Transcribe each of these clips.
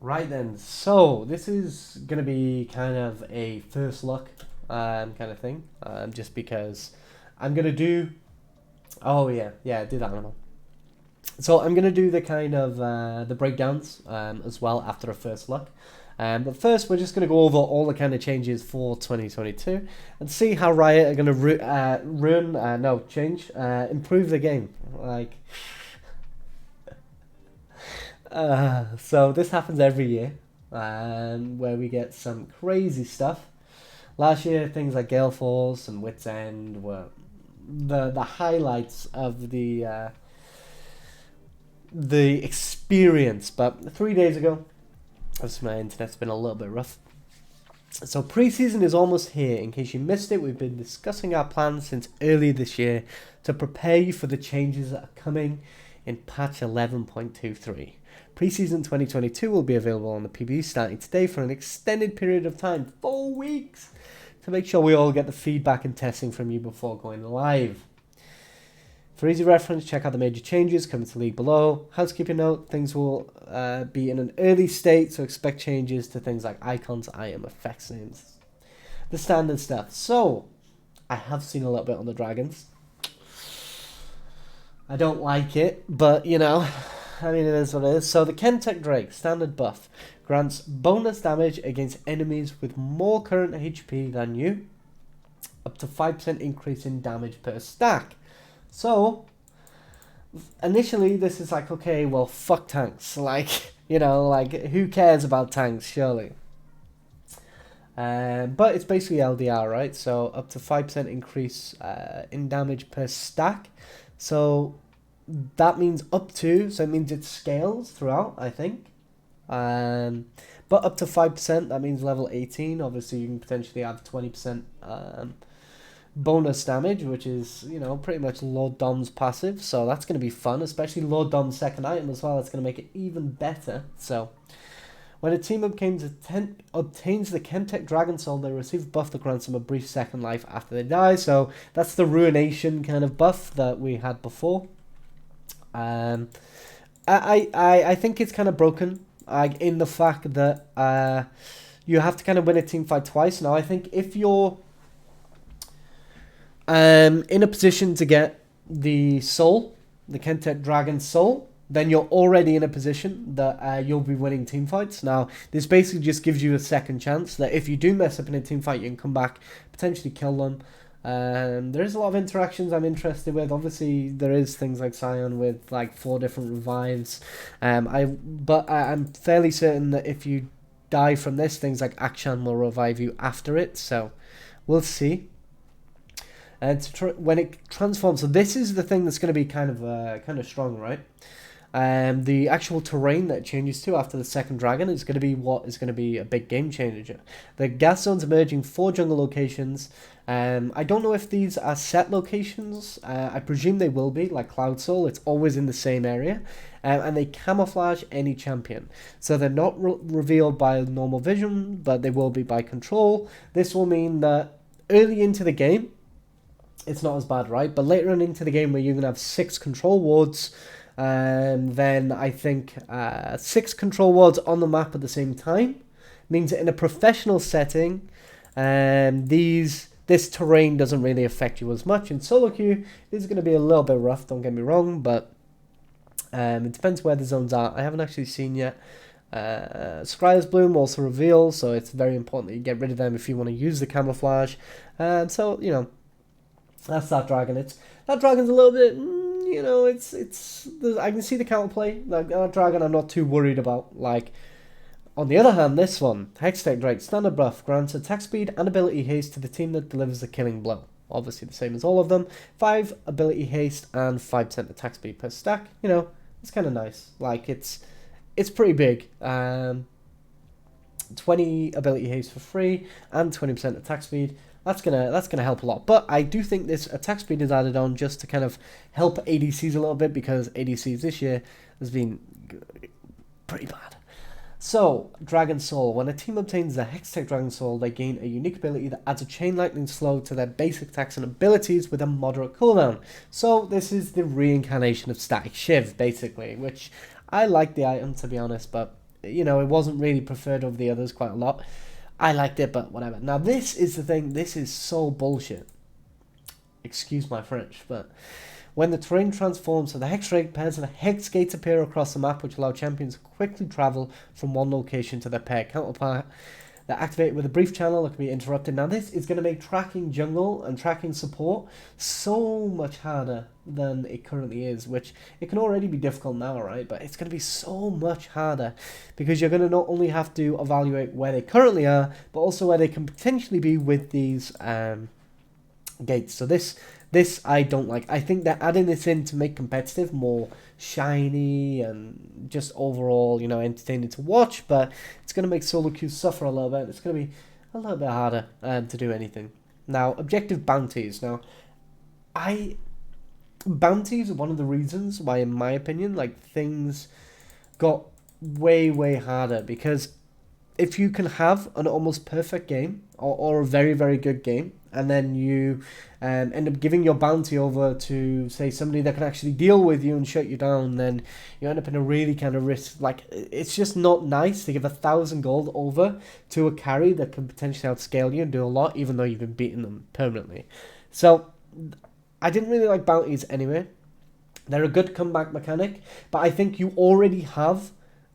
Right then, so this is going to be kind of a first look kind of thing, just because I'm going to do, oh yeah, do that animal. So I'm going to do the kind of, the breakdowns as well after a first look. But first, we're just going to go over all the kind of changes for 2022 and see how Riot are going to improve the game. Like, so this happens every year, where we get some crazy stuff. Last year, things like Gale Force and Wits End were the highlights of the experience. But 3 days ago, obviously my internet's been a little bit rough. So preseason is almost here. In case you missed it, we've been discussing our plans since early this year to prepare you for the changes that are coming in patch 11.23. Preseason 2022 will be available on the PB starting today for an extended period of time, 4 weeks, to make sure we all get the feedback and testing from you before going live. For easy reference, check out the major changes coming to League below. Housekeeping note, things will be in an early state, so expect changes to things like icons, item, effects names. The standard stuff. So, I have seen a little bit on the dragons. I don't like it, but you know, I mean it is what it is. So the Kentuck Drake, standard buff, grants bonus damage against enemies with more current HP than you. Up to 5% increase in damage per stack. So, initially this is like, okay, well, fuck tanks. Like, you know, like, who cares about tanks, surely? But it's basically LDR, right? So, up to 5% increase in damage per stack. So, that means up to, so it means it scales throughout, I think. But up to 5%, that means level 18. Obviously, you can potentially have 20% bonus damage, which is, you know, pretty much Lord Dom's passive, so that's going to be fun, especially Lord Dom's second item as well. That's going to make it even better. So when a team obtains the Kentuck Dragon Soul, they receive a buff that grants them a brief second life after they die. So that's the Ruination kind of buff that we had before. I think it's kind of broken, in the fact that you have to kind of win a team fight twice. Now I think if you're in a position to get the soul, the Kentuck Dragon Soul, then you're already in a position that you'll be winning team fights. Now, this basically just gives you a second chance that if you do mess up in a team fight, you can come back, potentially kill them. There is a lot of interactions I'm interested with. Obviously, there is things like Scion with like 4 different revives. I'm fairly certain that if you die from this, things like Axiom will revive you after it. So, we'll see. When it transforms, so this is the thing that's going to be kind of strong, right? The actual terrain that it changes to after the second dragon is going to be what is going to be a big game changer. The gas zones emerging 4 jungle locations. I don't know if these are set locations. I presume they will be, like Cloud Soul. It's always in the same area. And they camouflage any champion. So they're not revealed by normal vision, but they will be by control. This will mean that early into the game, it's not as bad, right? But later on into the game where you're going to have 6 control wards, then I think 6 control wards on the map at the same time means that in a professional setting, this terrain doesn't really affect you as much. In solo queue, this is going to be a little bit rough, don't get me wrong, but it depends where the zones are. I haven't actually seen yet. Scryer's Bloom also reveals, so it's very important that you get rid of them if you want to use the camouflage. So, you know, that's that dragon. That dragon's a little bit, you know, I can see the counterplay. That dragon I'm not too worried about. Like, on the other hand, this one, Hextech Drake, standard buff, grants attack speed and ability haste to the team that delivers the killing blow. Obviously the same as all of them. 5 ability haste and 5% attack speed per stack. You know, it's kind of nice. Like, it's pretty big. 20 ability haste for free and 20% attack speed. That's gonna help a lot. But I do think this attack speed is added on just to kind of help ADCs a little bit, because ADCs this year has been pretty bad. So, Dragon Soul. When a team obtains the Hextech Dragon Soul, they gain a unique ability that adds a Chain Lightning Slow to their basic attacks and abilities with a moderate cooldown. So, this is the reincarnation of Static Shiv, basically, which I like the item, to be honest, but you know, it wasn't really preferred over the others quite a lot. I liked it, but whatever. Now, this is the thing. This is so bullshit. Excuse my French, but when the terrain transforms, so the hex ray pairs and the hex gates appear across the map, which allow champions to quickly travel from one location to their pair counterpart. They're activated with a brief channel that can be interrupted. Now, this is going to make tracking jungle and tracking support so much harder than it currently is, which it can already be difficult now, right? But it's going to be so much harder because you're going to not only have to evaluate where they currently are, but also where they can potentially be with these gates. So this I don't like. I think they're adding this in to make competitive more shiny and just overall, you know, entertaining to watch, but it's going to make solo queues suffer a little bit. It's going to be a little bit harder to do anything. Now, objective bounties. Now, bounties are one of the reasons why, in my opinion, like, things got way harder, because if you can have an almost perfect game or a very, very good game, and then you end up giving your bounty over to, say, somebody that can actually deal with you and shut you down, then you end up in a really kind of risk. Like, it's just not nice to give 1,000 gold over to a carry that can potentially outscale you and do a lot, even though you've been beating them permanently. So, I didn't really like bounties anyway. They're a good comeback mechanic, but I think you already have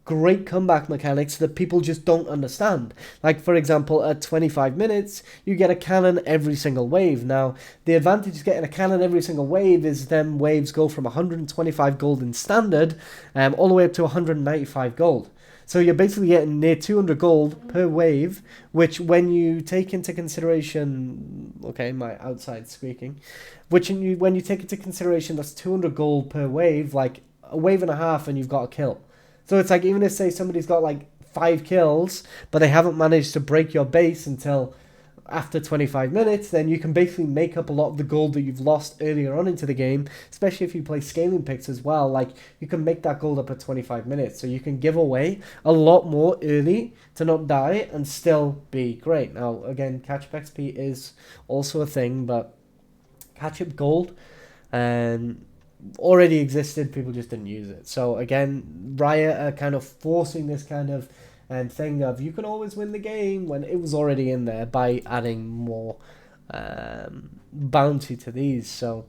great comeback mechanics that people just don't understand. Like, for example, at 25 minutes, you get a cannon every single wave. Now, the advantage of getting a cannon every single wave is them waves go from 125 gold in standard all the way up to 195 gold. So you're basically getting near 200 gold per wave, which when you take into consideration, okay, my outside squeaking, when you take into consideration that's 200 gold per wave, like a wave and a half and you've got a kill. So it's like, even if, say, somebody's got like 5 kills, but they haven't managed to break your base until after 25 minutes, then you can basically make up a lot of the gold that you've lost earlier on into the game, especially if you play scaling picks as well. Like, you can make that gold up at 25 minutes, so you can give away a lot more early to not die and still be great. Now, again, catch-up XP is also a thing, but catch-up gold already existed, people just didn't use it. So again, Riot are kind of forcing this kind of thing of you can always win the game when it was already in there by adding more bounty to these. So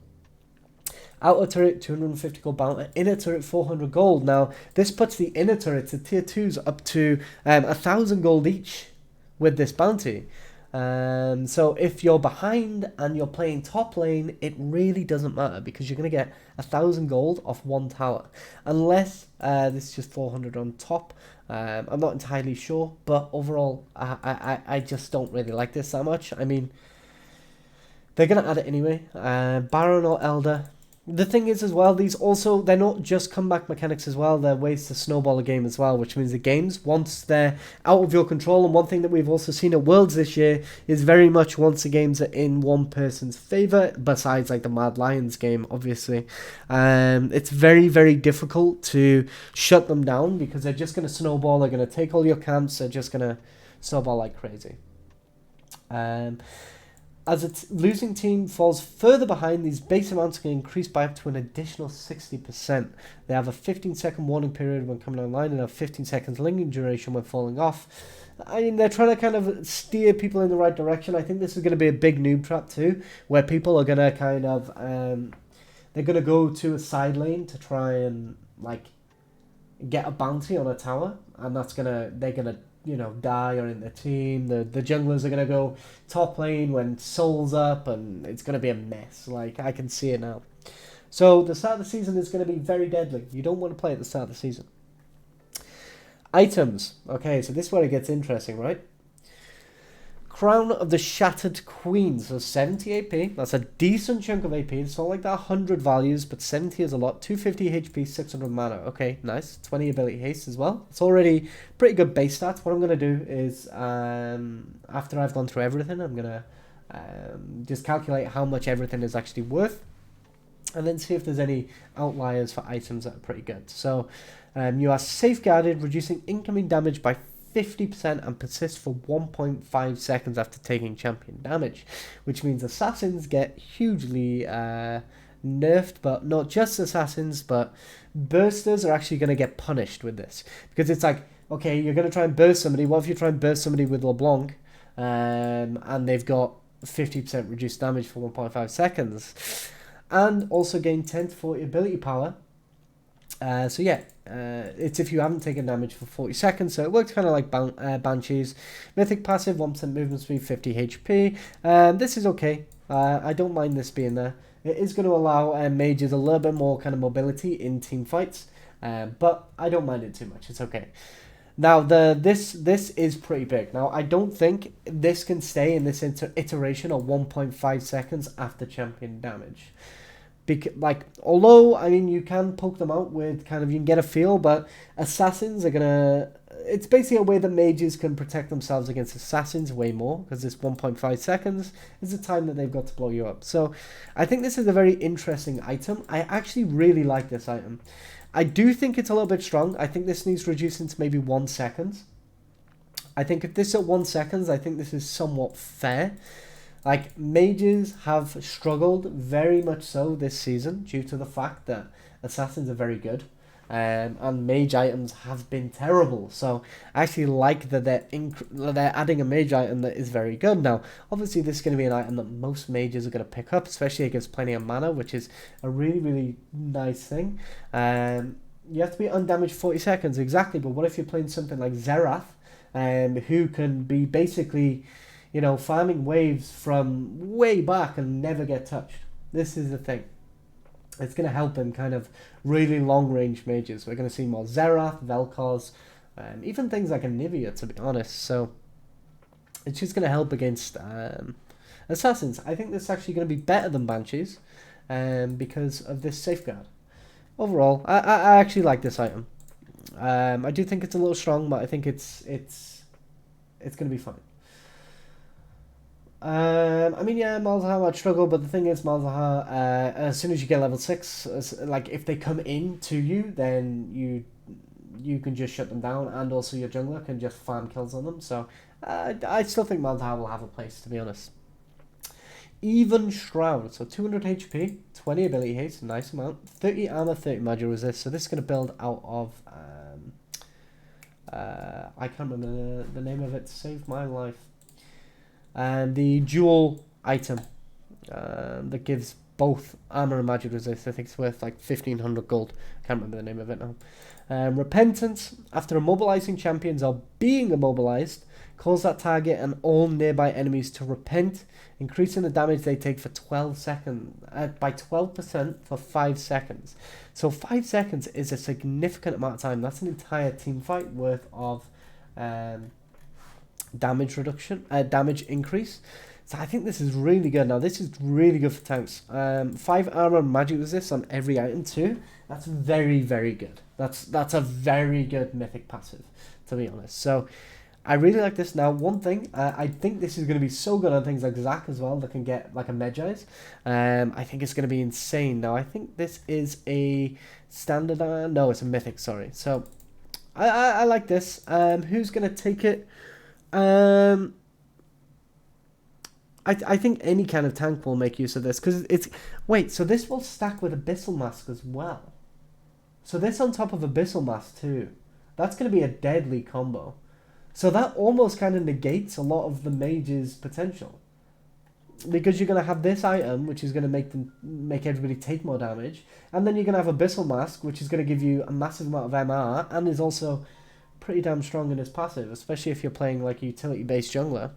outer turret 250 gold bounty, inner turret 400 gold. Now this puts the inner turrets, the tier 2s, up to 1,000 gold each with this bounty. So if you're behind and you're playing top lane, it really doesn't matter because you're going to get 1,000 gold off one tower. Unless this is just 400 on top. I'm not entirely sure, but overall, I just don't really like this that much. I mean, they're going to add it anyway. Baron or Elder. The thing is as well, these also, they're not just comeback mechanics as well, they're ways to snowball a game as well, which means the games, once they're out of your control, and one thing that we've also seen at Worlds this year is very much once the games are in one person's favour, besides like the Mad Lions game, obviously, it's very difficult to shut them down because they're just going to snowball, they're going to take all your camps, they're just going to snowball like crazy. As a losing team falls further behind, these base amounts can increase by up to an additional 60%. They have a 15-second warning period when coming online and a 15 seconds lingering duration when falling off. I mean, they're trying to kind of steer people in the right direction. I think this is going to be a big noob trap too, where people are going to kind of, they're going to go to a side lane to try and, like, get a bounty on a tower, and they're going to, you know, die or in the team. The junglers are going to go top lane when Soul's up, and it's going to be a mess. Like, I can see it now. So the start of the season is going to be very deadly. You don't want to play at the start of the season. Items. Okay, so this is where it gets interesting, right? Crown of the Shattered Queen. So 70 AP. That's a decent chunk of AP. It's not like that 100 values, but 70 is a lot. 250 HP, 600 mana. Okay, nice. 20 ability haste as well. It's already pretty good base stats. What I'm going to do is, after I've gone through everything, I'm going to just calculate how much everything is actually worth, and then see if there's any outliers for items that are pretty good. So you are safeguarded, reducing incoming damage by 50% and persist for 1.5 seconds after taking champion damage, which means assassins get hugely nerfed, but not just assassins, but bursters are actually going to get punished with this, because it's like okay, you're going to try and burst somebody. What if you try and burst somebody with LeBlanc, and they've got 50% reduced damage for 1.5 seconds, and also gain 10 to 40 ability power. So yeah, it's if you haven't taken damage for 40 seconds, so it works kind of like Banshees. Mythic passive, 1% movement speed, 50 HP. This is okay. I don't mind this being there. It is going to allow mages a little bit more kind of mobility in team fights, but I don't mind it too much. It's okay. Now this is pretty big. Now I don't think this can stay in this iteration of 1.5 seconds after champion damage. Although I mean you can poke them out with kind of, you can get a feel, but assassins are gonna. It's basically a way that mages can protect themselves against assassins way more, because this 1.5 seconds is the time that they've got to blow you up. So I think this is a very interesting item. I actually really like this item. I do think it's a little bit strong. I think this needs reducing to maybe 1 second. I think if this is at 1 second, I think this is somewhat fair. Like, mages have struggled very much so this season due to the fact that assassins are very good, and mage items have been terrible. So I actually like that they're adding a mage item that is very good. Now, obviously, this is going to be an item that most mages are going to pick up, especially it gives plenty of mana, which is a really, really nice thing. You have to be undamaged 40 seconds, exactly, but what if you're playing something like Xerath, who can be basically, you know, farming waves from way back and never get touched? This is the thing. It's going to help in kind of really long-range mages. We're going to see more Xerath, Vel'Koz, even things like Anivia, to be honest. So it's just going to help against assassins. I think this is actually going to be better than Banshees because of this safeguard. Overall, I actually like this item. I do think it's a little strong, but I think it's going to be fine. I mean, yeah, Malzahar might struggle, but the thing is, Malzahar, as soon as you get level 6, like, if they come in to you, then you can just shut them down, and also your jungler can just farm kills on them, so I still think Malzahar will have a place, to be honest. Even Shroud, so 200 HP, 20 ability haste, nice amount, 30 armor, 30 magic resist, so this is going to build out of, I can't remember the name of it, saved my life. And the dual item that gives both armor and magic resist. I think it's worth like 1500 gold. Can't remember the name of it now. Repentance. After immobilizing champions or being immobilized, cause that target and all nearby enemies to repent, increasing the damage they take for 12 seconds by 12% for 5 seconds. So 5 seconds is a significant amount of time. That's an entire team fight worth of damage reduction, damage increase. So I think this is really good. Now this is really good for tanks. 5 armor and magic resist on every item too. That's very, very good. That's a very good mythic passive, to be honest. So I really like this. Now one thing, I think this is going to be so good on things like Zac as well that can get like a Medjai's. I think it's going to be insane. Now I think this is a standard, no, it's a mythic, sorry. So I like this. Who's going to take it? I think any kind of tank will make use of this, because it's... Wait, so this will stack with a Bissell Mask as well. So this on top of a Bissell Mask too. That's going to be a deadly combo. So that almost kind of negates a lot of the mage's potential. Because you're going to have this item, which is going to make everybody take more damage. And then you're going to have a Bissell Mask, which is going to give you a massive amount of MR, and is also pretty damn strong in his passive, especially if you're playing like a utility-based jungler.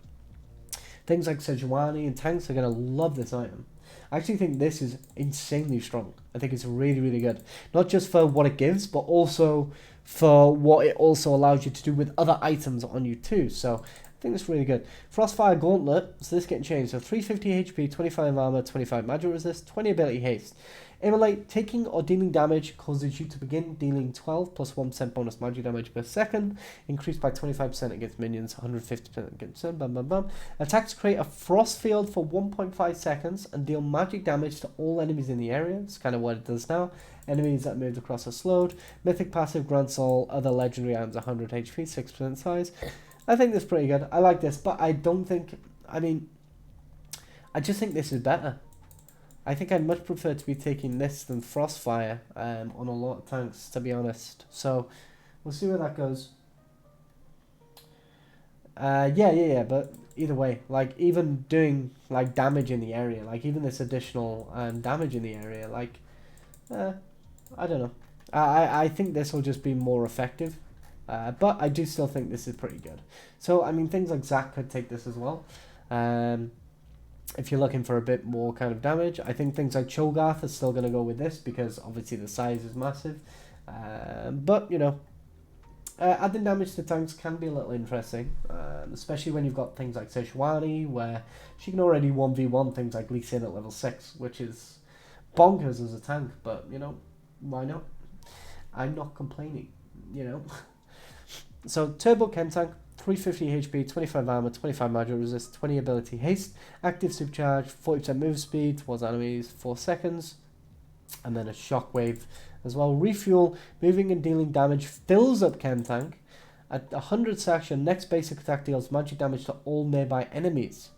Things like Sejuani and tanks are going to love this item. I actually think this is insanely strong. I think it's really, really good. Not just for what it gives, but also for what it also allows you to do with other items on you too. So I think it's really good. Crossfire Gauntlet, so this getting changed. So 350 HP, 25 armor, 25 magic resist, 20 ability haste. Immolate, taking or dealing damage causes you to begin dealing 12 plus 1% bonus magic damage per second, increased by 25% against minions, 150% against them, bam bam bam. Attacks create a frost field for 1.5 seconds and deal magic damage to all enemies in the area. It's kind of what it does now. Enemies that moved across are slowed. Mythic passive grants all other legendary items 100 HP, 6% size. I think this is pretty good. I like this, but I don't think... I mean, I just think this is better. I think I'd much prefer to be taking this than Frostfire on a lot of tanks, to be honest. So, we'll see where that goes. Yeah, but either way, like, even doing, like, damage in the area, like, even this additional damage in the area, like, I don't know. I think this will just be more effective, but I do still think this is pretty good. So, I mean, things like Zac could take this as well. If you're looking for a bit more kind of damage, I think things like Cho'Gath are still going to go with this because obviously the size is massive. But, you know, adding damage to tanks can be a little interesting, especially when you've got things like Sejuani, where she can already 1v1 things like Lee Sin at level 6, which is bonkers as a tank, but, you know, why not? I'm not complaining, you know. So, Turbo Chem Tank, 350 HP, 25 armor, 25 magic resist, 20 ability haste, active supercharge, 40% move speed towards enemies, 4 seconds, and then a shockwave as well. Refuel, moving and dealing damage, fills up Chem Tank. At 100 sacks, your next basic attack deals magic damage to all nearby enemies.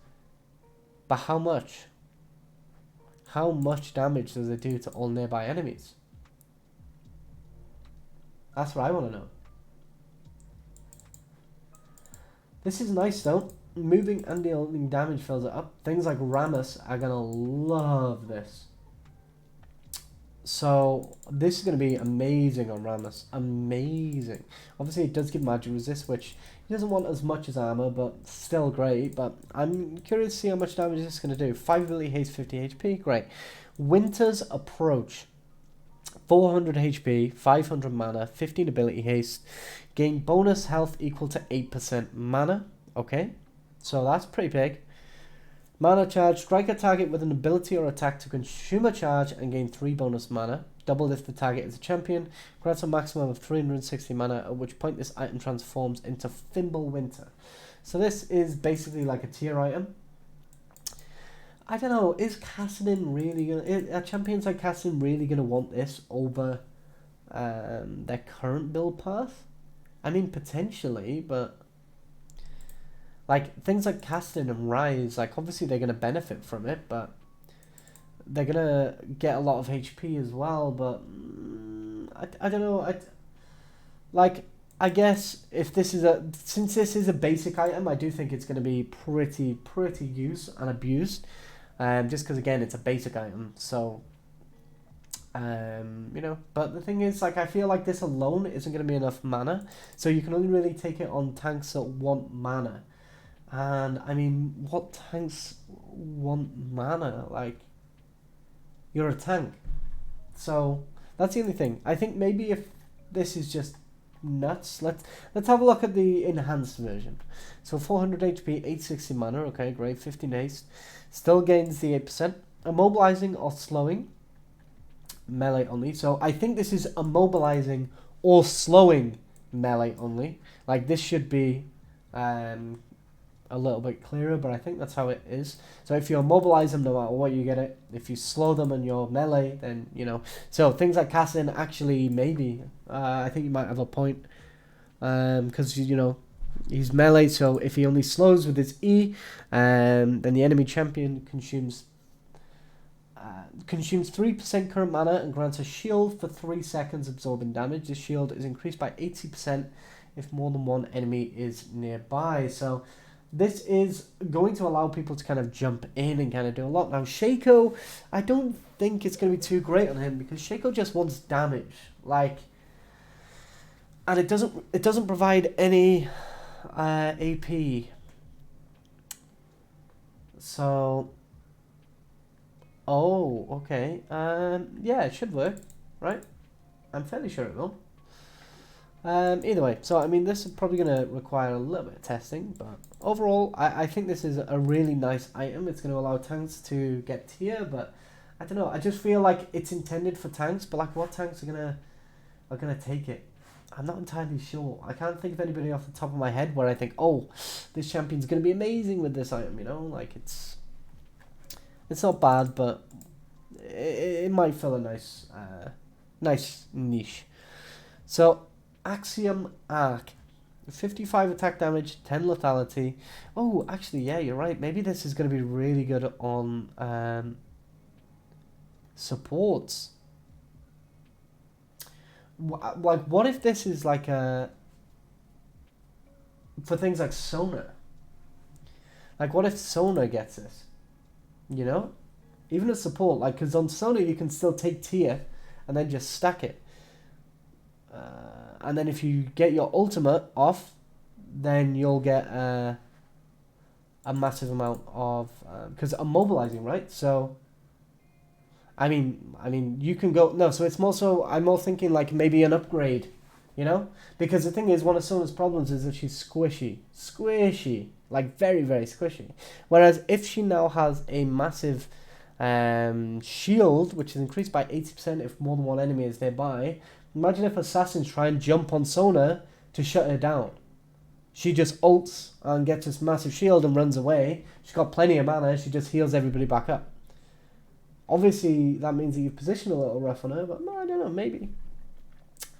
But how much? How much damage does it do to all nearby enemies? That's what I want to know. This is nice though. Moving and dealing damage fills it up. Things like Rammus are going to love this. So this is going to be amazing on Rammus. Amazing. Obviously it does give magic resist, which he doesn't want as much as armor, but still great. But I'm curious to see how much damage this is going to do. 5 ability haste, 50 HP. Great. Winter's Approach. 400 HP, 500 mana, 15 ability haste. Gain bonus health equal to 8% mana. Okay, so that's pretty big. Mana charge, strike a target with an ability or attack to consume a charge and gain 3 bonus mana. Double if the target is a champion. Grants a maximum of 360 mana, at which point this item transforms into Thimble Winter. So this is basically like a tier item. I don't know, is Kassadin really gonna... Are champions like Kassadin really gonna want this over their current build path? I mean, potentially, but... Like, things like Kassadin and Rise, like, obviously they're gonna benefit from it, but... They're gonna get a lot of HP as well, but... I don't know, like, I guess if this is a... Since this is a basic item, I do think it's gonna be pretty used and abused. Just because, again, it's a basic item, so, you know, but the thing is, like, I feel like this alone isn't going to be enough mana, so you can only really take it on tanks that want mana, and, I mean, what tanks want mana? Like, you're a tank, so, that's the only thing. I think maybe if this is just nuts, let's have a look at the enhanced version. So 400 HP, 860 mana, okay, great, 15 haste, still gains the 8%, immobilizing or slowing, melee only. So I think this is immobilizing or slowing melee only. Like, this should be a little bit clearer, but I think that's how it is. So if you immobilize them, no matter what, you get it. If you slow them and you're melee, then, you know. So things like Kassadin, actually, maybe, I think you might have a point. Because, you know, he's melee, so if he only slows with his E, then the enemy champion consumes 3% current mana and grants a shield for 3 seconds, absorbing damage. This shield is increased by 80% if more than one enemy is nearby. So this is going to allow people to kind of jump in and kind of do a lot. Now, Shaco, I don't think it's going to be too great on him because Shaco just wants damage. Like, and it doesn't provide any AP. So, oh, okay. Yeah, it should work, right? I'm fairly sure it will. Either way, so I mean, this is probably going to require a little bit of testing, but overall, I think this is a really nice item. It's going to allow tanks to get tier, but I don't know. I just feel like it's intended for tanks, but like, what tanks are gonna take it? I'm not entirely sure. I can't think of anybody off the top of my head where I think, oh, this champion's going to be amazing with this item, you know? Like, it's not bad, but it might fill a nice niche. So, Axiom Arc. 55 attack damage, 10 lethality. Oh, actually, yeah, you're right. Maybe this is going to be really good on supports. Like, what if this is like for things like Sona? Like, what if Sona gets this? You know? Even a support, like, because on Sona you can still take tier and then just stack it. And then if you get your ultimate off, then you'll get a massive amount of... because I'm mobilizing, right? So, I mean, you can go... No, so it's more so... I'm more thinking, like, maybe an upgrade, you know? Because the thing is, one of Sona's problems is that she's squishy. Squishy. Like, very, very squishy. Whereas if she now has a massive... shield, which is increased by 80% if more than one enemy is nearby. Imagine if assassins try and jump on Sona to shut her down. She just ults and gets this massive shield and runs away. She's got plenty of mana, she just heals everybody back up. Obviously, that means that you've positioned a little rough on her, but I don't know, maybe.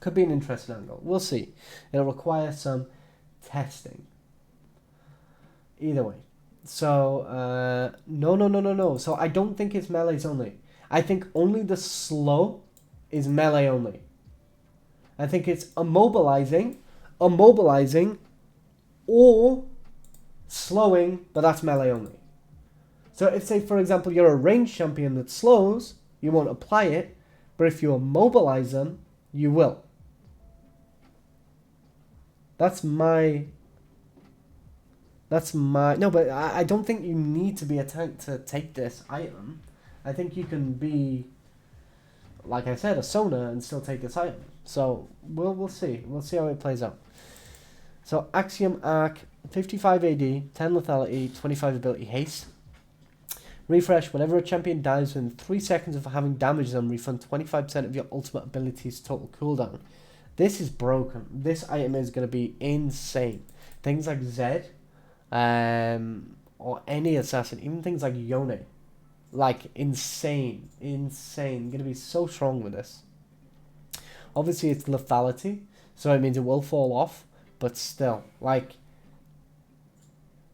Could be an interesting angle. We'll see. It'll require some testing. Either way. So, no. So I don't think it's melees only. I think only the slow is melee only. I think it's immobilizing, or slowing, but that's melee only. So if, say, for example, you're a ranged champion that slows, you won't apply it, but if you immobilize them, you will. That's my... No, but I don't think you need to be a tank to take this item. I think you can be, like I said, a Sona and still take this item. So, we'll see. We'll see how it plays out. So, Axiom Arc, 55 AD, 10 lethality, 25 ability haste. Refresh, whenever a champion dies within 3 seconds of having damaged them, refund 25% of your ultimate ability's total cooldown. This is broken. This item is going to be insane. Things like Zed... or any assassin, even things like Yone, like insane, gonna be so strong with this. Obviously it's lethality, so it means it will fall off, but still, like,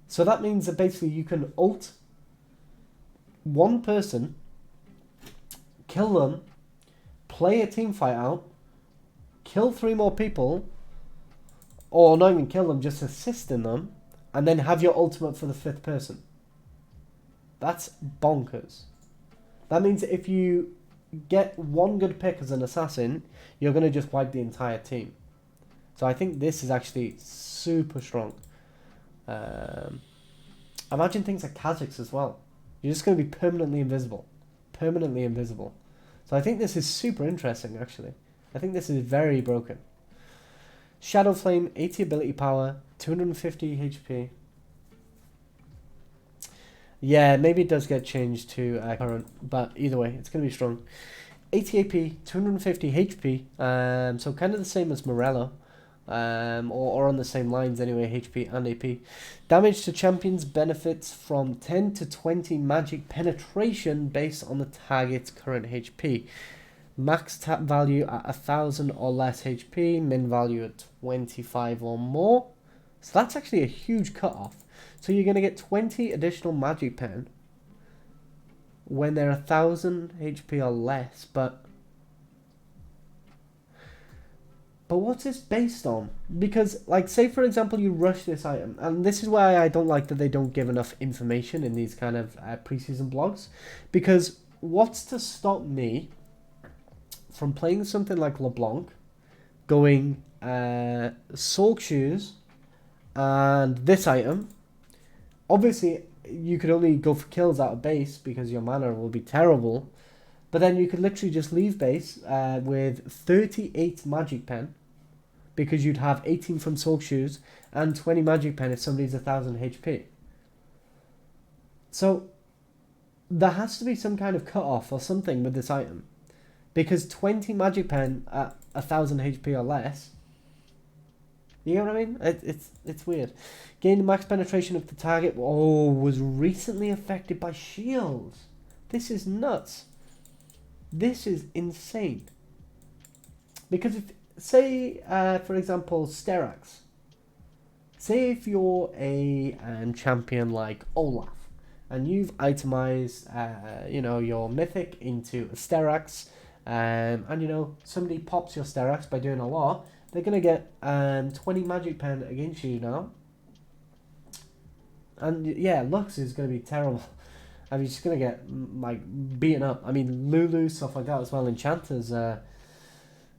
so that means that basically you can ult one person, kill them, play a team fight out, kill 3 more people, or not even kill them, just assist in them, and then have your ultimate for the 5th person. That's bonkers. That means if you get one good pick as an assassin, you're going to just wipe the entire team. So I think this is actually super strong. Imagine things like Kha'Zix as well. You're just going to be permanently invisible. Permanently invisible. So I think this is super interesting, actually. I think this is very broken. Shadow Flame, 80 ability power, 250 HP. Yeah, maybe it does get changed to current, but either way, it's going to be strong. 80 AP, 250 HP, so kind of the same as Morello, or on the same lines anyway, HP and AP. Damage to champions benefits from 10 to 20 magic penetration based on the target's current HP. Max tap value at 1000 or less HP, min value at 25 or more. So that's actually a huge cutoff. So you're going to get 20 additional magic pen when they're 1000 HP or less. But what's this based on? Because, like, say for example you rush this item, and this is why I don't like that they don't give enough information in these kind of preseason blogs. Because what's to stop me from playing something like LeBlanc, going Sork Shoes and this item? Obviously, you could only go for kills out of base because your mana will be terrible. But then you could literally just leave base with 38 magic pen, because you'd have 18 from Sork Shoes and 20 magic pen if somebody's 1000 HP. So there has to be some kind of cutoff or something with this item, because 20 magic pen at 1000 HP or less, you know what I mean? It's weird. Gain the max penetration of the target. Oh, was recently affected by shields. This is nuts. This is insane. Because if, say, for example, Sterax. Say if you're a champion like Olaf, and you've itemized, your mythic into a Sterax, and somebody pops your Sterax by doing a lot. They're going to get 20 magic pen against you now. And yeah, Lux is going to be terrible. I mean, she's going to get like beaten up. I mean, Lulu, stuff like that as well. Enchanters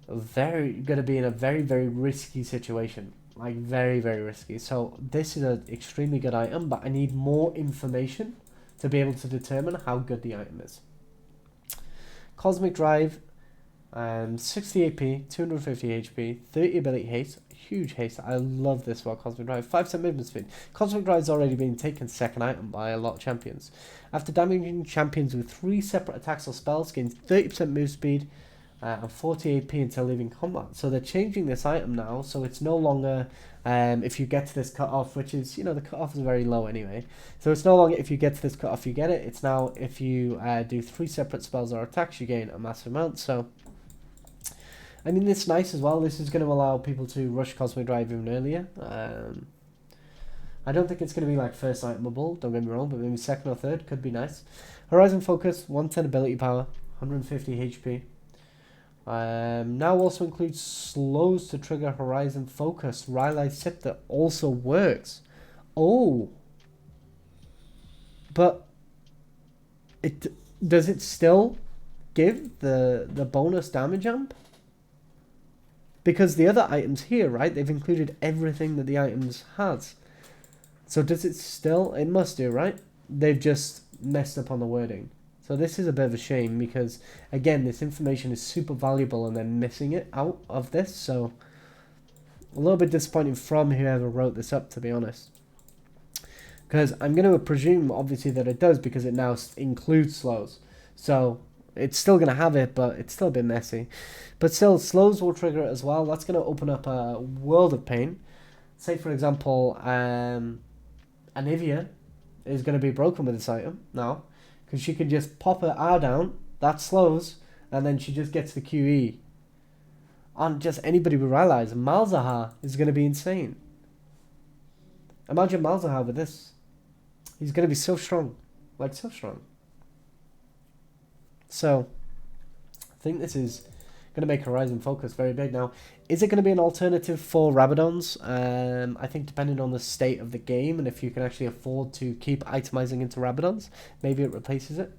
very going to be in a very, very risky situation. Like, very, very risky. So this is an extremely good item, but I need more information to be able to determine how good the item is. Cosmic Drive, 60 AP, 250 HP, 30 ability haste, huge haste. I love this one, Cosmic Drive. 5% movement speed. Cosmic Drive's already been taken second item by a lot of champions. After damaging champions with 3 separate attacks or spells, gains 30% move speed and 40 AP until leaving combat. So they're changing this item now, so it's no longer if you get to this cutoff, which is, you know, the cutoff is very low anyway. So it's no longer if you get to this cutoff you get it. It's now if you do 3 separate spells or attacks, you gain a massive amount. So I mean, it's nice as well. This is going to allow people to rush Cosmic Drive even earlier. I don't think it's going to be like first itemable, don't get me wrong, but maybe second or third could be nice. Horizon Focus, 110 ability power, 150 HP. Now also includes slows to trigger Horizon Focus. Rylai's Scepter also works. Oh. But does it still give the bonus damage amp? Because the other items here, right, they've included everything that the items has. So does it still? It must do, right? They've just messed up on the wording. So this is a bit of a shame because, again, this information is super valuable and they're missing it out of this. So a little bit disappointing from whoever wrote this up, to be honest. Because I'm going to presume, obviously, that it does because it now includes slows. So it's still going to have it, but it's still a bit messy. But still, slows will trigger it as well. That's going to open up a world of pain. Say, for example, Anivia is going to be broken with this item now. Because she can just pop her R down, that slows, and then she just gets the QE. On just anybody with Rylai's. Malzahar is going to be insane. Imagine Malzahar with this. He's going to be so strong. Like, so strong. So, I think this is going to make Horizon Focus very big. Now, is it going to be an alternative for Rabadons? I think depending on the state of the game and if you can actually afford to keep itemizing into Rabadons, maybe it replaces it.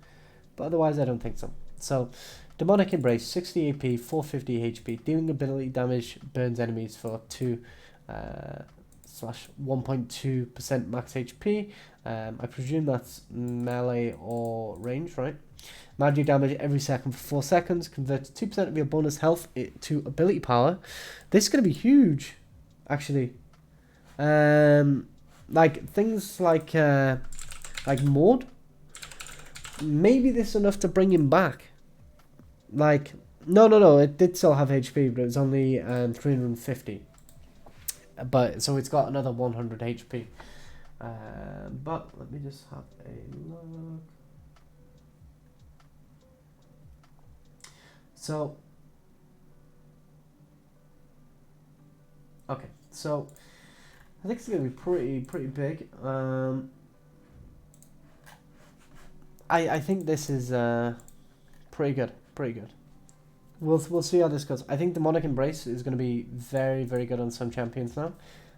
But otherwise, I don't think so. So, Demonic Embrace, 60 AP, 450 HP, dealing ability damage, burns enemies for 2/1.2% max HP. I presume that's melee or range, right? Magic damage every second for 4 seconds. Converts 2% of your bonus health to ability power. This is going to be huge, actually. Like things like Maud. Maybe this is enough to bring him back. Like, no. It did still have HP, but it was only 350. But so it's got another 100 HP. But let me just have a look. So, okay, so I think it's gonna be pretty big. I think this is pretty good. We'll see how this goes. I think Demonic Embrace is gonna be very good on some champions now.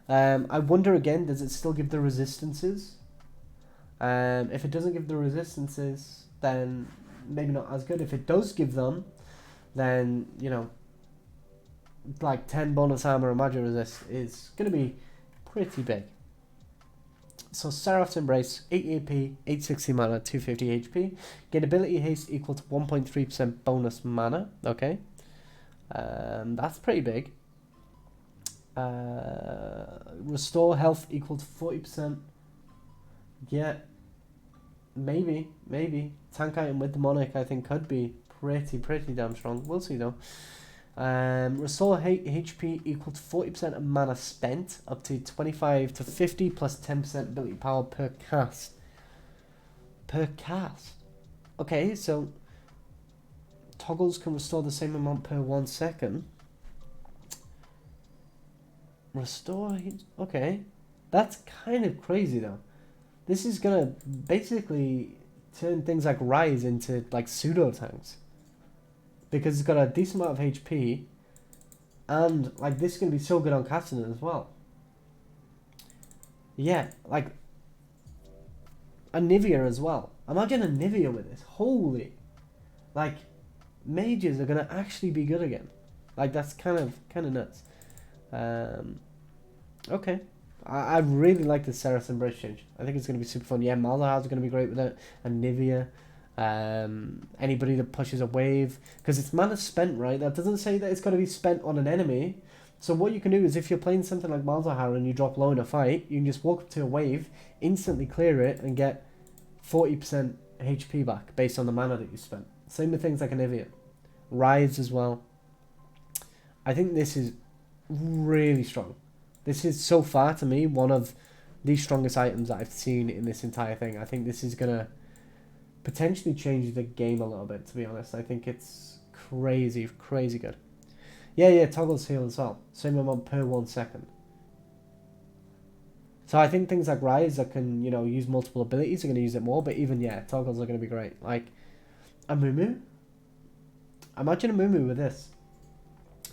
I wonder again, does it still give the resistances? If it doesn't give the resistances, then maybe not as good. If it does give them, then, you know, like 10 bonus armor and magic resist is going to be pretty big. So Seraph's Embrace, 80 AP, 860 mana, 250 HP. Gain ability haste equal to 1.3% bonus mana. Okay. That's pretty big. Restore health equal to 40%. Yeah. Maybe. Tank item with Demonic, I think, could be pretty damn strong. We'll see though. Restore HP equal to 40% of mana spent, up to 25 to 50 plus 10% ability power per cast. Okay, so toggles can restore the same amount per 1 second. Restore. Okay, that's kind of crazy though. This is gonna basically turn things like Rise into like pseudo tanks. Because it's got a decent amount of HP, and like this is gonna be so good on casting it as well. Yeah, like Anivia as well. Imagine Anivia with this. Holy. Like, mages are going to actually be good again. Like, that's kind of nuts. Okay. I really like the Saracen Bridge change. I think it's going to be super fun. Yeah, Malzahar's going to be great with it. Anivia. Anybody that pushes a wave. Because it's mana spent, right? That doesn't say that it's got to be spent on an enemy. So what you can do is if you're playing something like Malzahar and you drop low in a fight, you can just walk up to a wave, instantly clear it, and get 40% HP back based on the mana that you spent. Same with things like Anivia. Rise as well. I think this is really strong. This is, so far to me, one of the strongest items that I've seen in this entire thing. I think this is going to potentially change the game a little bit, to be honest. I think it's crazy, crazy good. Yeah, toggles heal as well. Same amount per 1 second. So I think things like Rise that can, use multiple abilities are going to use it more. But even, toggles are going to be great. Like, Amumu. Imagine Amumu with this.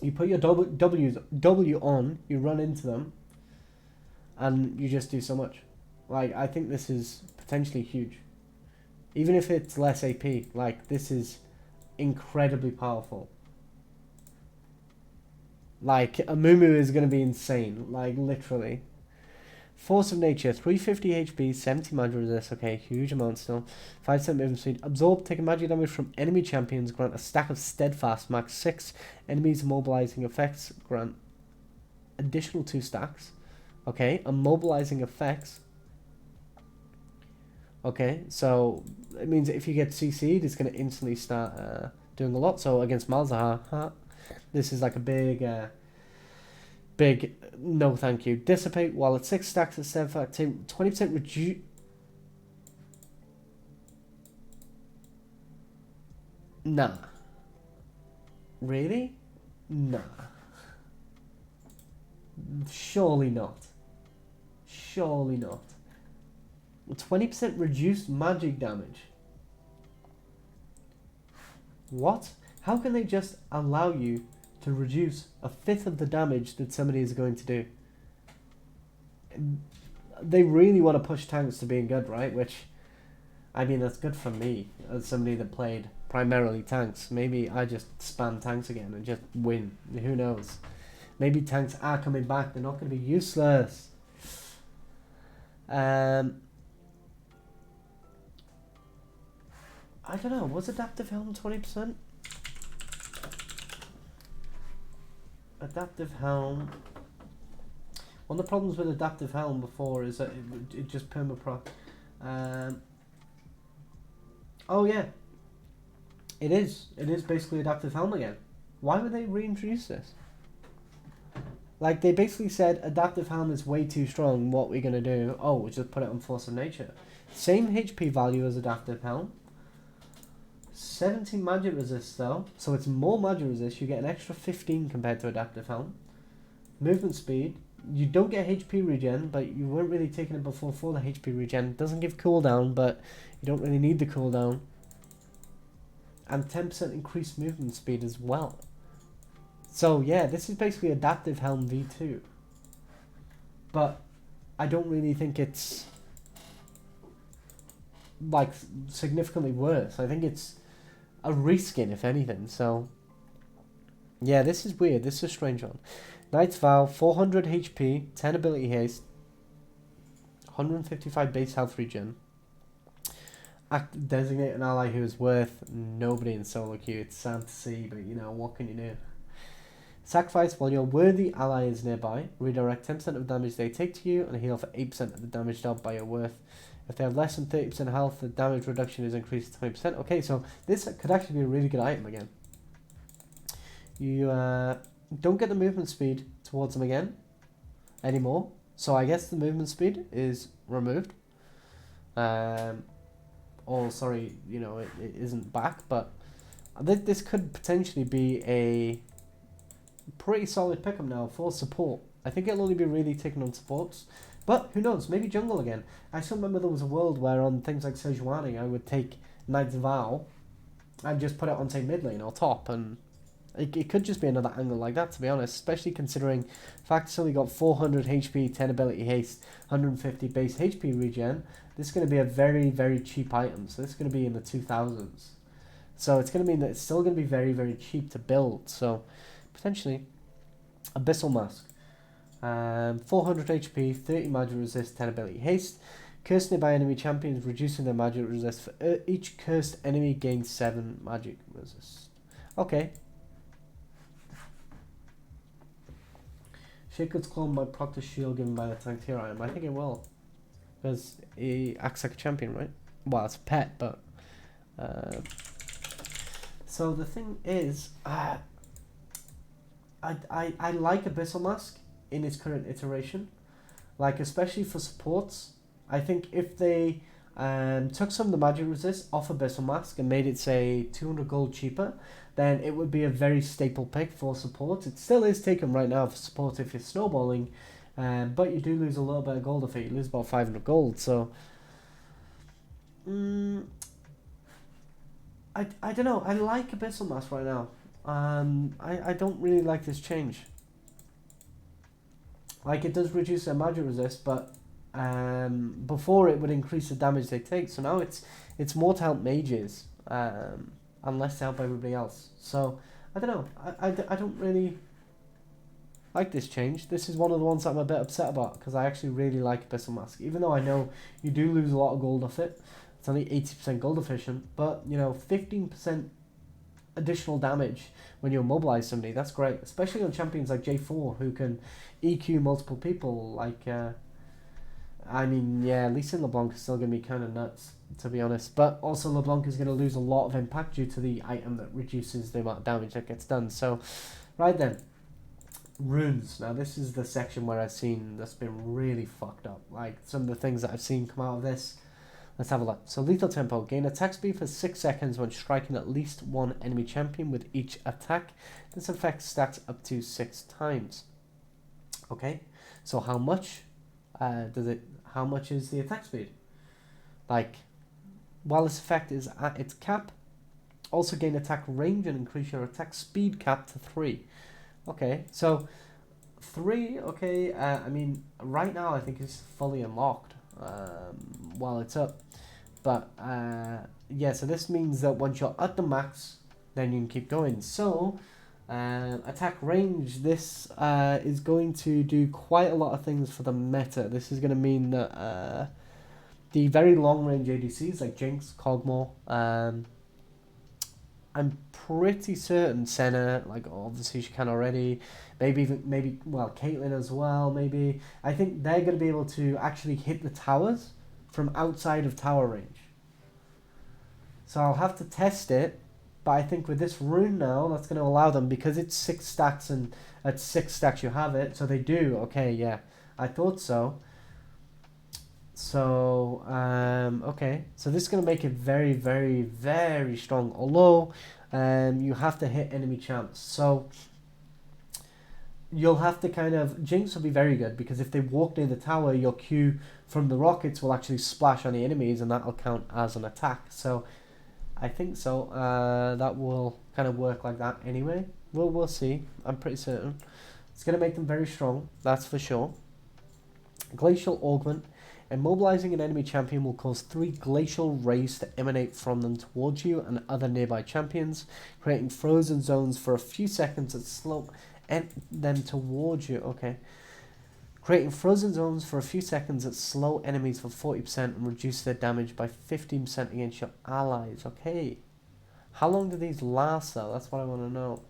You put your W on, you run into them, and you just do so much. Like, I think this is potentially huge. Even if it's less AP, like, this is incredibly powerful. Like, Amumu is going to be insane. Like, literally. Force of Nature, 350 HP, 70 magic resist. Okay, huge amount still. 5% movement speed. Absorb, taking magic damage from enemy champions. Grant a stack of Steadfast. Max 6. Enemies immobilizing effects. Grant additional 2 stacks. Okay, immobilizing effects. Okay, so it means that if you get CC'd, it's going to instantly start doing a lot. So against Malzahar, this is like a big no thank you. Dissipate while at 6 stacks of Steadfast. 20% reduce. Nah. Really? Nah. Surely not. Surely not. 20% reduced magic damage. What? How can they just allow you to reduce a fifth of the damage that somebody is going to do? They really want to push tanks to being good, right? Which, I mean, that's good for me as somebody that played primarily tanks. Maybe I just spam tanks again and just win. Who knows? Maybe tanks are coming back. They're not going to be useless. I don't know. Was Adaptive Helm 20%? Adaptive Helm. One of the problems with Adaptive Helm before is that it just permaproc. Oh yeah. It is. It is basically Adaptive Helm again. Why would they reintroduce this? Like, they basically said Adaptive Helm is way too strong. What we're going to do? Oh, we'll just put it on Force of Nature. Same HP value as Adaptive Helm. 17 magic resist though, so it's more magic resist. You get an extra 15 compared to Adaptive Helm. Movement speed, you don't get HP regen, but you weren't really taking it before for the HP regen. It doesn't give cooldown, but you don't really need the cooldown. And 10% increased movement speed as well. So yeah, this is basically Adaptive Helm V2. But I don't really think it's like significantly worse. I think it's a reskin, if anything. So yeah, this is weird. This is a strange one. Knight's Vow, 400 HP, 10 ability haste, 155 base health regen. Designate an ally who is worth nobody in solo queue. It's sad to see, but what can you do? Sacrifice while your worthy ally is nearby. Redirect 10% of damage they take to you and heal for 8% of the damage dealt by your worth. If they have less than 30% health, the damage reduction is increased to 20%. Okay, so this could actually be a really good item again. You don't get the movement speed towards them again anymore. So I guess the movement speed is removed. Or sorry, it isn't back. But this could potentially be a pretty solid pickup now for support. I think it'll only be really taken on supports. But who knows, maybe jungle again. I still remember there was a world where on things like Sejuani I would take Knight's Vow and just put it on, say, mid lane or top, and It could just be another angle like that, to be honest, especially considering the fact it's only got 400 HP, 10 ability haste, 150 base HP regen. This is going to be a very, very cheap item, so this is going to be in the 2000s. So it's going to mean that it's still going to be very, very cheap to build, so potentially a Bissell Mask. 400 HP, 30 magic resist, 10 ability haste. Cursed nearby enemy champions, reducing their magic resist. For each cursed enemy gains 7 magic resist. Okay. Shakeups clone by Proctor Shield given by the tank tier item. I think it will. Because he acts like a champion, right? Well, it's a pet, but... so the thing is... I like Abyssal Mask in its current iteration. Like, especially for supports. I think if they took some of the magic resist off Abyssal Mask and made it, say, 200 gold cheaper, then it would be a very staple pick for support. It still is taken right now for support if you're snowballing, but you do lose a little bit of gold if you lose about 500 gold. So, I don't know. I like Abyssal Mask right now. I don't really like this change. Like, it does reduce their magic resist, but before it would increase the damage they take. So now it's more to help mages, and less to help everybody else. So I don't know. I don't really like this change. This is one of the ones that I'm a bit upset about, because I actually really like Bissell Mask. Even though I know you do lose a lot of gold off it. It's only 80% gold efficient, but you know, 15% additional damage when you immobilize somebody, that's great. Especially on champions like J4 who can EQ multiple people. Like I mean, yeah, Lee Sin LeBlanc is still going to be kind of nuts, to be honest. But also LeBlanc is going to lose a lot of impact due to the item that reduces the amount of damage that gets done. So, right then. Runes. Now, this is the section where I've seen that's been really fucked up. Like, some of the things that I've seen come out of this. Let's have a look. So, Lethal Tempo. Gain attack speed for 6 seconds when striking at least one enemy champion with each attack. This effect stacks up to 6 times. Okay. So, how much how much is the attack speed? Like, while this effect is at its cap, also gain attack range and increase your attack speed cap to 3. Okay, so 3, okay, I mean, right now I think it's fully unlocked while it's up. But, yeah, so this means that once you're at the max, then you can keep going. So, attack range, this is going to do quite a lot of things for the meta. This is going to mean that the very long range ADCs like Jinx, Kog'Maw, I'm pretty certain Senna, like obviously she can already, maybe well Caitlyn as well, maybe. I think they're going to be able to actually hit the towers from outside of tower range. So I'll have to test it. But I think with this rune now, that's going to allow them, because it's 6 stacks and at 6 stacks you have it. So they do. Okay, yeah. I thought so. So, okay. So this is going to make it very, very, very strong. Although, you have to hit enemy champs. So, you'll have to kind of... Jinx will be very good, because if they walk near the tower, your Q from the rockets will actually splash on the enemies, and that will count as an attack. So... I think so. That will kind of work like that anyway. We'll see. I'm pretty certain. It's going to make them very strong. That's for sure. Glacial Augment. Immobilizing an enemy champion will cause 3 glacial rays to emanate from them towards you and other nearby champions, creating frozen zones for a few seconds that slow them towards you. Okay. Creating frozen zones for a few seconds that slow enemies for 40% and reduce their damage by 15% against your allies. Okay. How long do these last though? That's what I want to know.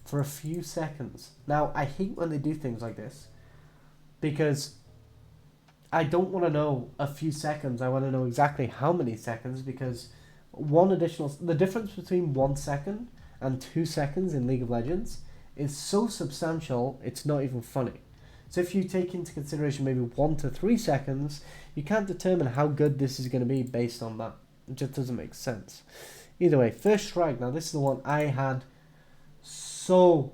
For a few seconds. Now, I hate when they do things like this, because I don't want to know a few seconds. I want to know exactly how many seconds, because the difference between 1 second and 2 seconds in League of Legends is so substantial, it's not even funny. So if you take into consideration maybe 1 to 3 seconds, you can't determine how good this is going to be based on that. It just doesn't make sense. Either way, First Strike. Now this is the one I had so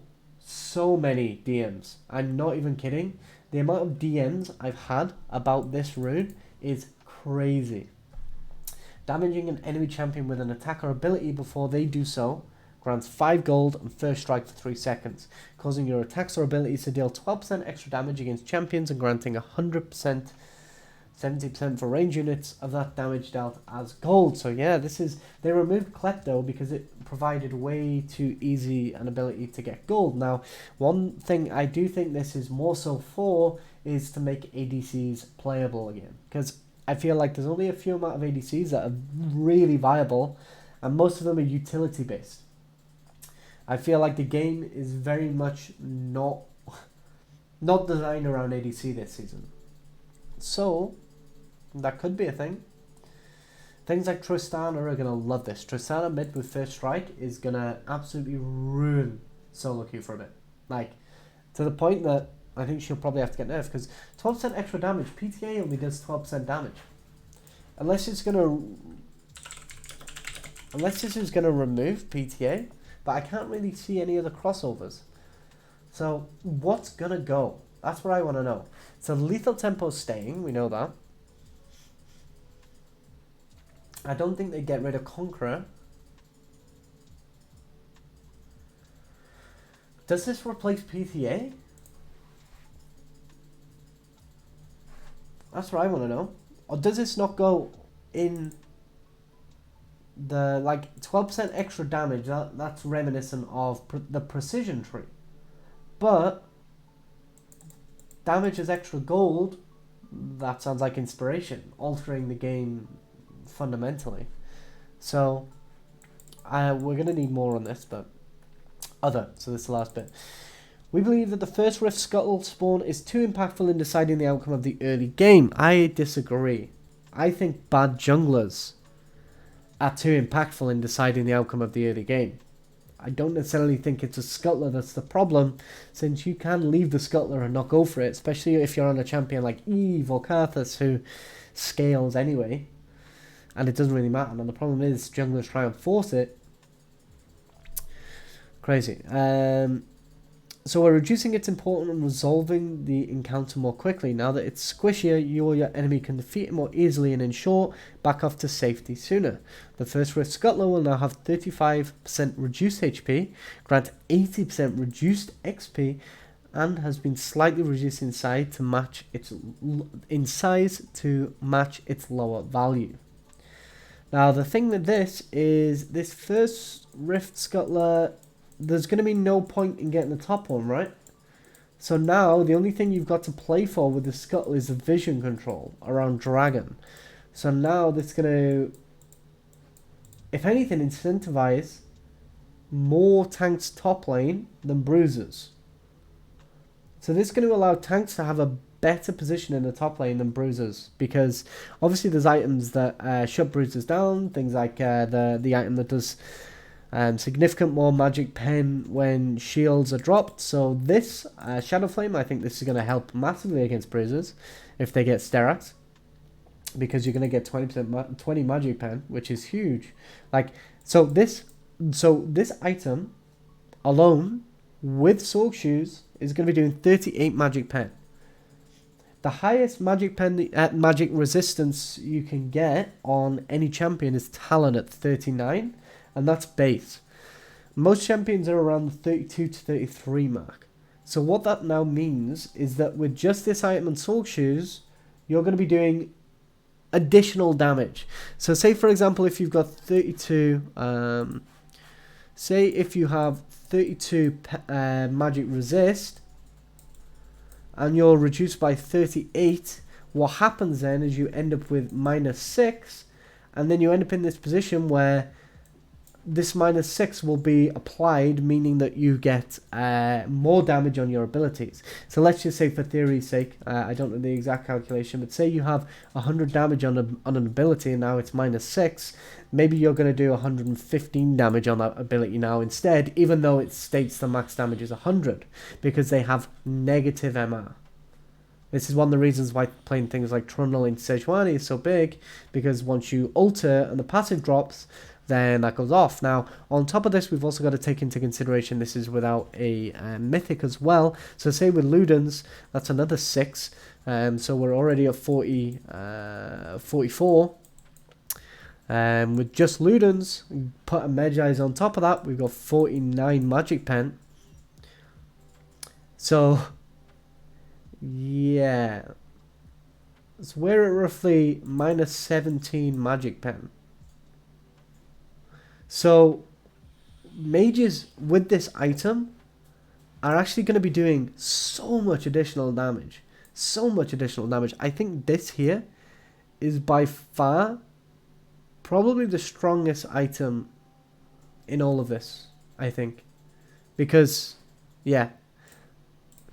many DMs. I'm not even kidding. The amount of DMs I've had about this rune is crazy. Damaging an enemy champion with an attack or ability before they do so grants 5 gold and first strike for 3 seconds, causing your attacks or abilities to deal 12% extra damage against champions and granting 100%, 70% for range units of that damage dealt as gold. So yeah, they removed Klepto because it provided way too easy an ability to get gold. Now, one thing I do think this is more so for is to make ADCs playable again, because I feel like there's only a few amount of ADCs that are really viable, and most of them are utility based. I feel like the game is very much not designed around ADC this season. So that could be a thing. Things like Tristana are going to love this. Tristana mid with first strike is going to absolutely ruin solo queue for a bit. Like, to the point that I think she'll probably have to get nerfed, because 12% extra damage, PTA only does 12% damage. Unless this is going to remove PTA, but I can't really see any other crossovers. So what's going to go? That's what I want to know. So lethal tempo staying, we know that. I don't think they get rid of Conqueror. Does this replace PTA? That's what I want to know. Or does this not go in the, like, 12% extra damage? That's reminiscent of the precision tree. But damage as extra gold, that sounds like inspiration, altering the game fundamentally. So we're going to need more on this, but so this is the last bit. We believe that the first Rift Scuttle spawn is too impactful in deciding the outcome of the early game. I disagree. I think bad junglers are too impactful in deciding the outcome of the early game. I don't necessarily think it's a Scuttler that's the problem, since you can leave the Scuttler and not go for it, especially if you're on a champion like Eve or Karthus who scales anyway, and it doesn't really matter. And the problem is junglers try and force it. Crazy. So we're reducing its importance and resolving the encounter more quickly. Now that it's squishier, you or your enemy can defeat it more easily and, in short, back off to safety sooner. The first Rift Scuttler will now have 35% reduced HP, grant 80% reduced XP, and has been slightly reduced in size to match its lower value. Now the thing with this is, this first Rift Scuttler, there's going to be no point in getting the top one, right? So now the only thing you've got to play for with the Scuttle is the vision control around Dragon. So now that's going to, if anything, incentivize more tanks top lane than bruisers. So this is going to allow tanks to have a better position in the top lane than bruisers, because obviously there's items that shut bruisers down, things like the item that does significant more magic pen when shields are dropped. So this Shadow Flame, I think this is going to help massively against bruisers if they get Sterax, because you're going to get 20 magic pen, which is huge. Like, so this item alone with Sorg Shoes is going to be doing 38 magic pen. The highest magic pen magic resistance you can get on any champion is Talon at 39. And that's base. Most champions are around the 32 to 33 mark. So what that now means is that with just this item and Sorg Shoes, you're going to be doing additional damage. So say, for example, if you've got 32, say if you have 32 magic resist, and you're reduced by 38, what happens then is you end up with -6, and then you end up in this position where this -6 will be applied, meaning that you get more damage on your abilities. So let's just say, for theory's sake, I don't know the exact calculation, but say you have 100 damage on an ability and now it's -6. Maybe you're going to do 115 damage on that ability now instead, even though it states the max damage is 100, because they have negative MR. This is one of the reasons why playing things like Trundle in Sejuani is so big, because once you alter and the passive drops, then that goes off. Now, on top of this, we've also got to take into consideration this is without a mythic as well. So say with Ludens, that's another 6. So we're already at 44. With just Ludens, put a Medjai's on top of that, we've got 49 Magic Pen. So, yeah. So we're at roughly minus 17 Magic Pen. So, mages with this item are actually going to be doing so much additional damage. So much additional damage. I think this here is by far probably the strongest item in all of this, I think. Because, yeah,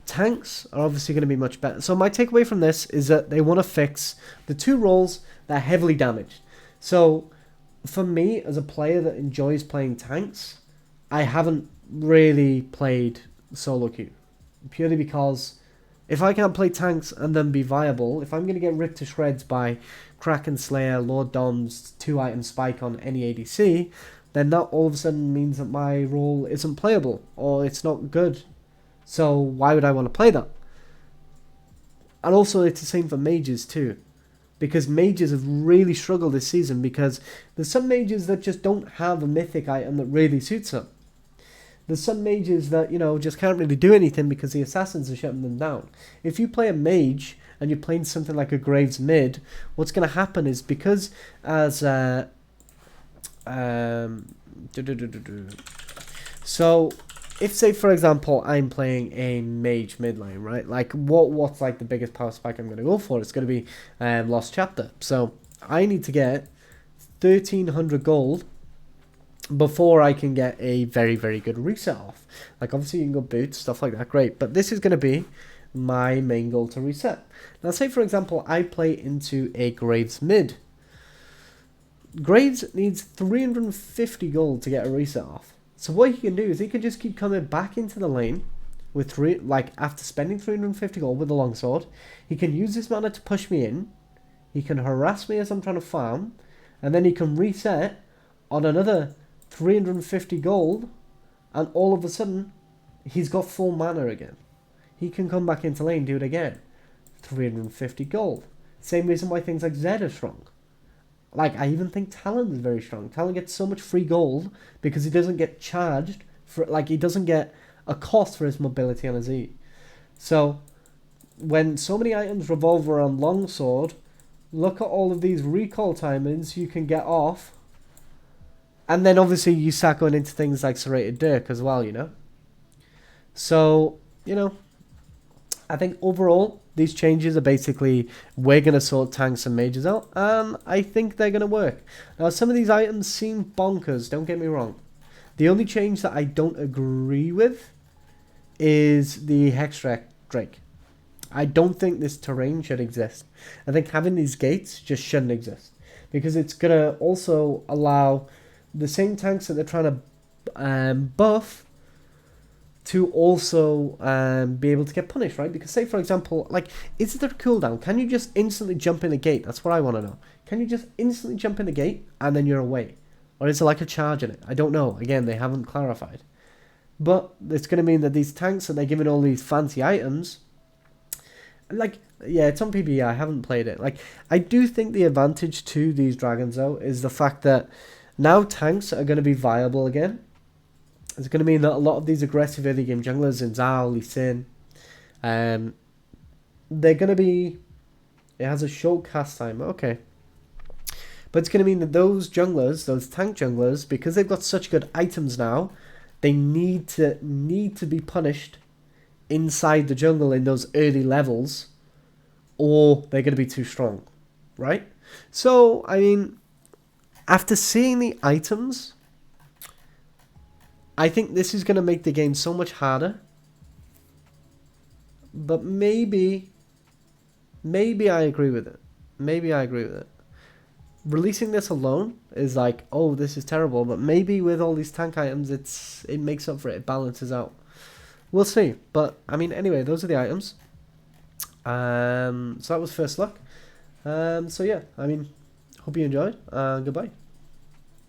tanks are obviously going to be much better. So my takeaway from this is that they want to fix the two roles that are heavily damaged. So for me, as a player that enjoys playing tanks, I haven't really played solo queue. Purely because if I can't play tanks and then be viable, if I'm going to get ripped to shreds by Kraken Slayer, Lord Dom's 2-item spike on any ADC, then that all of a sudden means that my role isn't playable or it's not good. So why would I want to play that? And also it's the same for mages too. Because mages have really struggled this season because there's some mages that just don't have a mythic item that really suits them. There's some mages that, you know, just can't really do anything because the assassins are shutting them down. If you play a mage and you're playing something like a Graves mid, what's going to happen is because as so if, say, for example, I'm playing a mage mid lane, right? Like, what's like the biggest power spike I'm going to go for? It's going to be Lost Chapter. So I need to get 1,300 gold before I can get a very, very good reset off. Like, obviously, you can go boots, stuff like that, great. But this is going to be my main goal to reset. Now, say, for example, I play into a Graves mid. Graves needs 350 gold to get a reset off. So what he can do is he can just keep coming back into the lane with after spending 350 gold with the longsword. He can use this mana to push me in. He can harass me as I'm trying to farm. And then he can reset on another 350 gold, and all of a sudden he's got full mana again. He can come back into lane, do it again. 350 gold. Same reason why things like Zed are strong. Like, I even think Talon is very strong. Talon gets so much free gold because he doesn't get charged for, like, he doesn't get a cost for his mobility on his E. So when so many items revolve around longsword, look at all of these recall timings you can get off. And then obviously you start going into things like Serrated Dirk as well, you know. So, you know, I think overall these changes are basically, we're going to sort tanks and mages out, and I think they're going to work. Now, some of these items seem bonkers, don't get me wrong. The only change that I don't agree with is the Hex Drake. I don't think this terrain should exist. I think having these gates just shouldn't exist, because it's going to also allow the same tanks that they're trying to buff to also be able to get punished, right? Because say, for example, like, is there a cooldown? Can you just instantly jump in the gate? That's what I want to know. Can you just instantly jump in the gate and then you're away? Or is there like a charge in it? I don't know. Again, they haven't clarified. But it's going to mean that these tanks that they're giving all these fancy items, like, yeah, it's on PBE. I haven't played it. Like, I do think the advantage to these dragons, though, is the fact that now tanks are going to be viable again. It's going to mean that a lot of these aggressive early game junglers in Zhao, Lee Sin, they're going to be... It has a short cast time, okay. But it's going to mean that those junglers, those tank junglers, because they've got such good items now, they need to be punished inside the jungle in those early levels, or they're going to be too strong, right? So, I mean, after seeing the items, I think this is going to make the game so much harder. But maybe I agree with it. Maybe I agree with it. Releasing this alone is like, oh, this is terrible. But maybe with all these tank items, it makes up for it. It balances out. We'll see. But, I mean, anyway, those are the items. So that was first look. So, yeah, I mean, hope you enjoyed. Goodbye.